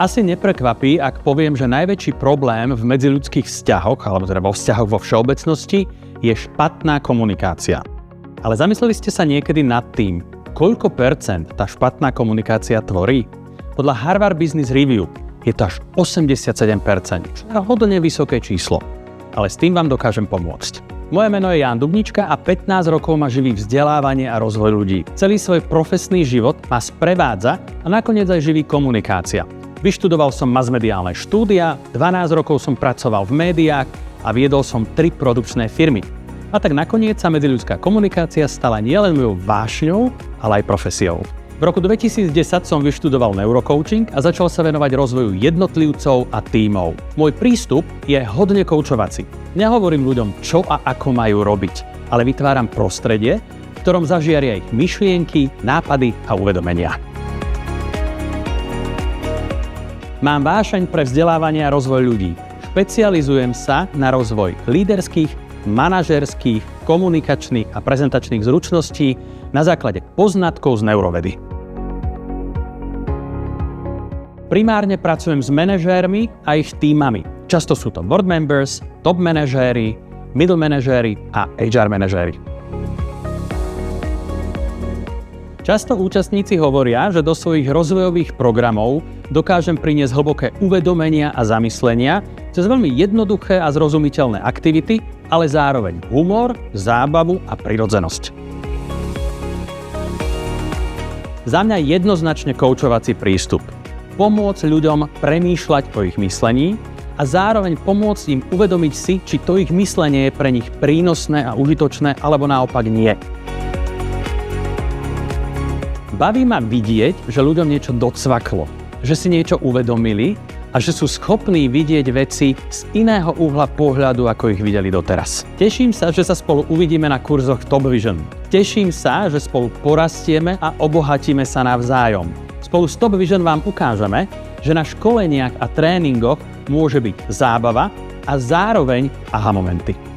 Asi neprekvapí, ak poviem, že najväčší problém v medziľudských vzťahoch, alebo teda vo vzťahoch vo všeobecnosti, je špatná komunikácia. Ale zamysleli ste sa niekedy nad tým, koľko percent tá špatná komunikácia tvorí? Podľa Harvard Business Review je to až 87%. Hodne vysoké číslo. Ale s tým vám dokážem pomôcť. Moje meno je Ján Dubnička a 15 rokov ma živí vzdelávanie a rozvoj ľudí. Celý svoj profesný život ma sprevádza a nakoniec aj živí komunikácia. Vyštudoval som masmediálne štúdia, 12 rokov som pracoval v médiách a viedol som 3 produkčné firmy. A tak nakoniec sa medziľudská komunikácia stala nielen mojou vášňou, ale aj profesiou. V roku 2010 som vyštudoval neurocoaching a začal sa venovať rozvoju jednotlivcov a tímov. Môj prístup je hodne koučovací. Nehovorím ľuďom, čo a ako majú robiť, ale vytváram prostredie, v ktorom zažiaria ich myšlienky, nápady a uvedomenia. Mám vášeň pre vzdelávanie a rozvoj ľudí. Špecializujem sa na rozvoj líderských, manažerských, komunikačných a prezentačných zručností na základe poznatkov z neurovedy. Primárne pracujem s manažérmi a ich tímami. Často sú to board members, top manažéri, middle manažéri a HR manažéri. Často účastníci hovoria, že do svojich rozvojových programov dokážem priniesť hlboké uvedomenia a zamyslenia cez veľmi jednoduché a zrozumiteľné aktivity, ale zároveň humor, zábavu a prirodzenosť. Za mňa jednoznačne koučovací prístup. Pomôcť ľuďom premýšľať o ich myslení a zároveň pomôcť im uvedomiť si, či to ich myslenie je pre nich prínosné a užitočné, alebo naopak nie. Baví ma vidieť, že ľuďom niečo docvaklo, že si niečo uvedomili a že sú schopní vidieť veci z iného uhla pohľadu, ako ich videli doteraz. Teším sa, že sa spolu uvidíme na kurzoch Top Vision. Teším sa, že spolu porastieme a obohatíme sa navzájom. Spolu s Top Vision vám ukážeme, že na školeniach a tréningoch môže byť zábava a zároveň aha momenty.